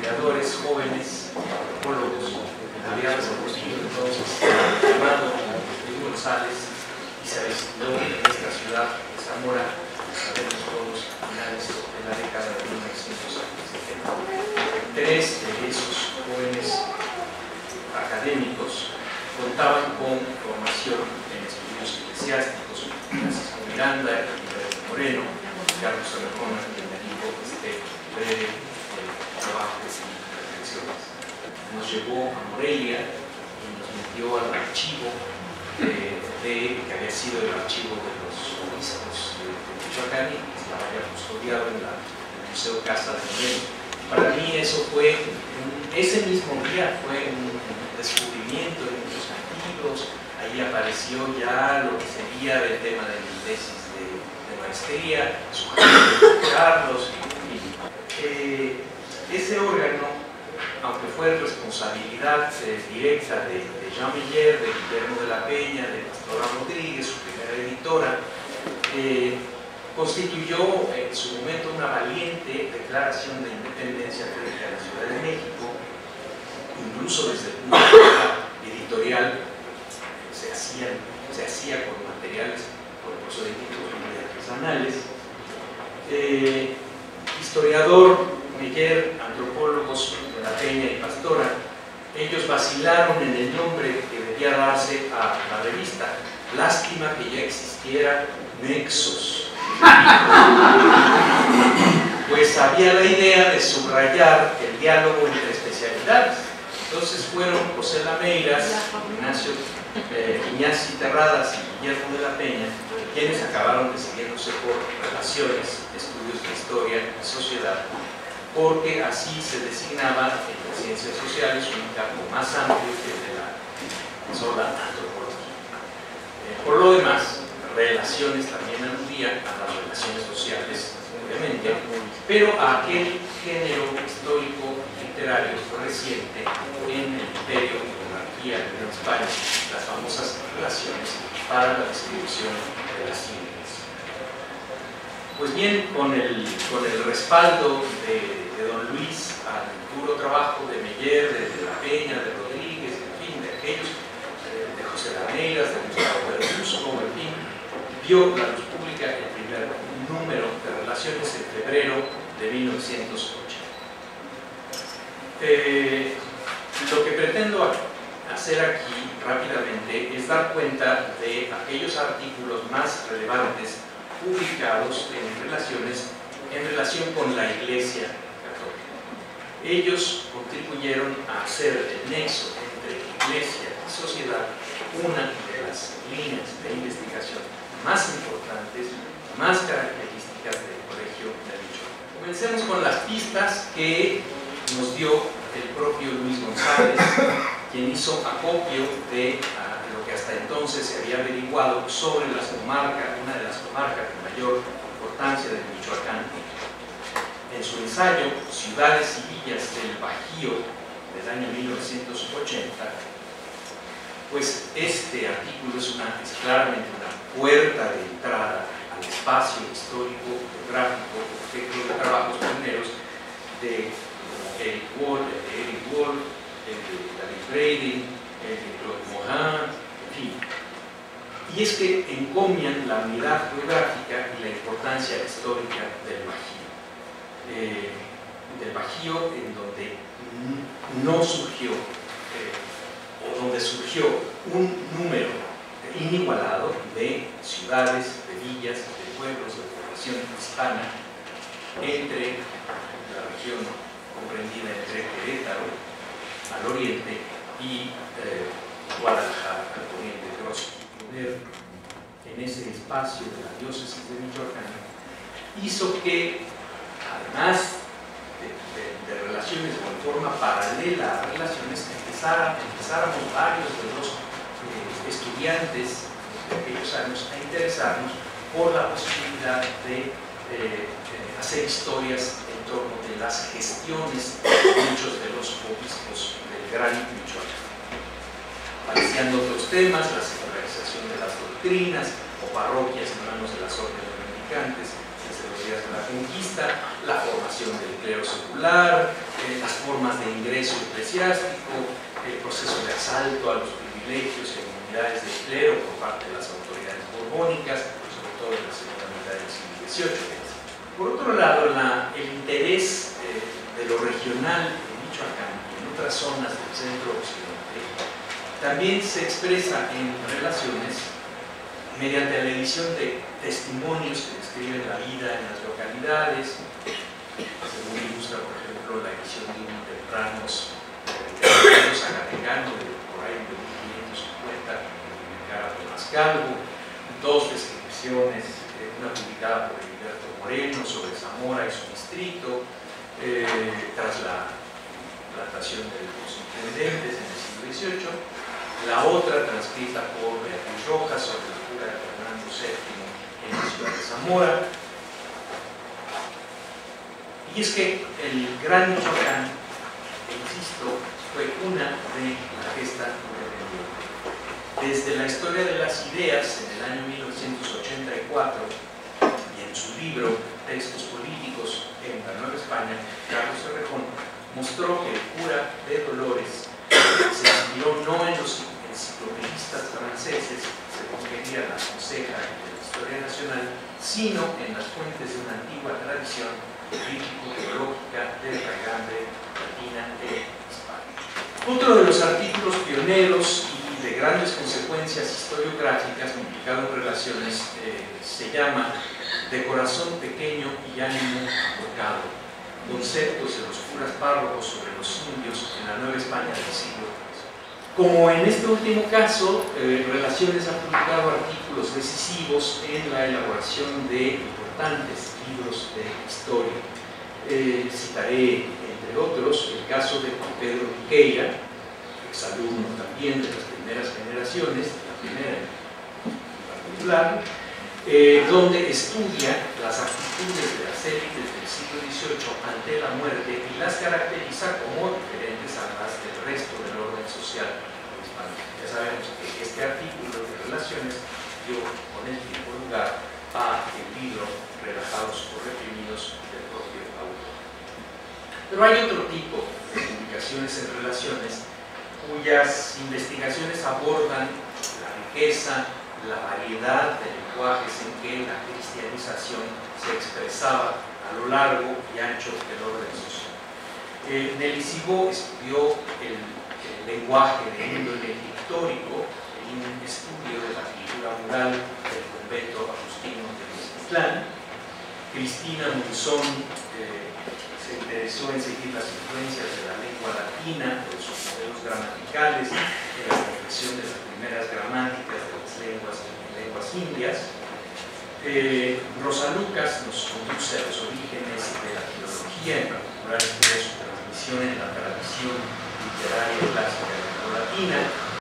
investigadores jóvenes, antropólogos, había reconocido entonces llamado Luis González y se aisló en esta ciudad de Zamora, sabemos todos, a finales de la década de 1970. Tres de esos jóvenes académicos contaban con formación en estudios eclesiásticos, Francisco Miranda, Roberto Moreno, Carlos Arjona, quien me dijo este breve trabajo y reflexiones. Nos llevó a Morelia y nos metió al archivo que había sido el archivo de los obispos de Michoacán y que estaba ya custodiado en el Museo Casa de Morelia. Para mí eso fue, ese mismo día fue un descubrimiento de muchos antiguos. Ahí apareció ya lo que sería el tema de mi tesis de maestría, su Carlos, y ese órgano, aunque fue responsabilidad directa de Jean Miller, de Guillermo de la Peña, de Pastora Rodríguez, su primera editora, constituyó en su momento una valiente declaración de independencia frente a la Ciudad de México. Incluso desde el punto de vista editorial se hacía con materiales, con procedimientos muy artesanales. Historiador, Miller, antropólogos de la Peña y Pastora, ellos vacilaron en el nombre que debía darse a la revista. Lástima que ya existiera Nexos, pues había la idea de subrayar el diálogo entre especialidades. Entonces fueron José Lameiras, Ignacio Terradas y Guillermo de la Peña quienes acabaron decidiéndose por relaciones, estudios de historia y sociedad, porque así se designaba en las ciencias sociales un campo más amplio que el de la sola antropología. Por lo demás, relaciones también aludían a las relaciones sociales, obviamente, pero a aquel género histórico literario reciente en el imperio y monarquía en España, las famosas relaciones para la descripción de las ciencias. Pues bien, con el respaldo de don Luis al duro trabajo de Meyer, de la Peña, de Rodríguez, en fin, de aquellos, de José Lameiras, de Gustavo Verduzco, en fin, vio la luz pública el primer número de Relaciones en febrero de 1980. Lo que pretendo hacer aquí rápidamente es dar cuenta de aquellos artículos más relevantes publicados en relación con la Iglesia Católica. Ellos contribuyeron a hacer el nexo entre Iglesia y sociedad una de las líneas de investigación más importantes, más características del Colegio de Michoacán. Comencemos con las pistas que nos dio el propio Luis González, quien hizo acopio de lo que hasta entonces se había averiguado sobre las comarcas, una de las comarcas de mayor importancia de Michoacán. En su ensayo Ciudades y Villas del Bajío del año 1980, pues este artículo es claramente una puerta de entrada al espacio histórico, geográfico, objeto de trabajos pioneros de Eric Wolf, el de David Braden, el de Claude Morin, en fin. Y es que encomian la unidad geográfica y la importancia histórica del Bajío, en donde no surgió, o donde surgió un número inigualado de ciudades, de villas, de pueblos, de población hispana, entre la región comprendida entre Querétaro al oriente y Guadalajara al poniente. Poner en ese espacio de la diócesis de Michoacán hizo que, además de relaciones o en forma paralela a relaciones, empezáramos varios de los estudiantes de aquellos años a interesarnos por la posibilidad de hacer historias en torno de las gestiones de muchos de los obispos del Gran Michoacán. Aparecían otros temas, la secularización de las doctrinas o parroquias en manos de las órdenes dominicantes desde los días de la conquista, la formación del clero secular, las formas formas de ingreso eclesiástico, el proceso de asalto a los privilegios y inmunidades del clero por parte de las autoridades borbónicas, sobre todo en la segunda mitad del siglo XVIII. Por otro lado, el interés de lo regional en Michoacán y en otras zonas del centro occidente también se expresa en relaciones mediante la edición de testimonios que describen la vida en las localidades, según ilustra, por ejemplo, la edición de un tempranos Zacatecano de por ahí de 1550, publicada por Mascalvo, dos descripciones, una publicada por Heriberto Moreno sobre Zamora y su distrito, tras la plantación de los intendentes en el siglo XVIII, la otra transcrita por Beatriz Rojas sobre la cura de Fernando VII en la ciudad de Zamora. Y es que el Gran Michoacán, insisto, fue una de la gesta independiente. Desde la historia de las ideas en el año 1984 y en su libro Textos Políticos en la Nueva España, Carlos Cerrejón mostró que el cura de Dolores se inspiró no en los enciclopedistas franceses, según quería la conseja de la historia nacional, sino en las fuentes de una antigua tradición político-teológica de raigambre latina e hispánica. Otro de los artículos pioneros y de grandes consecuencias historiográficas publicado en Relaciones se llama De corazón pequeño y ánimo abocado, conceptos de los curas párrocos sobre los indios en la Nueva España del siglo III. Como en este último caso, Relaciones ha publicado artículos decisivos en la elaboración de importantes libros de historia. Citaré, entre otros, el caso de Juan Pedro Viqueira, exalumno también de las primeras generaciones, la primera en particular, donde estudia las actitudes de las élites del siglo XVIII ante la muerte y las caracteriza como diferentes a las del resto del orden social hispano. Ya sabemos que este artículo de Relaciones dio con el tiempo lugar a el libro Relajados por Reprimidos del propio autor. Pero hay otro tipo de publicaciones en Relaciones cuyas investigaciones abordan la riqueza, la variedad de lenguajes en que la cristianización se expresaba a lo largo y ancho del orden social. Nelly Cibó estudió el lenguaje de índole pictórico en un estudio de la figura mural del convento agustino de Mezquitlán. Cristina Monzón se interesó en seguir las influencias de la lengua latina, de sus modelos gramaticales, de la confección de las primeras gramáticas de las lenguas indias. Rosa Lucas nos conduce a los orígenes de la filología, en particular de su transmisión en la tradición literaria clásica greco-latina.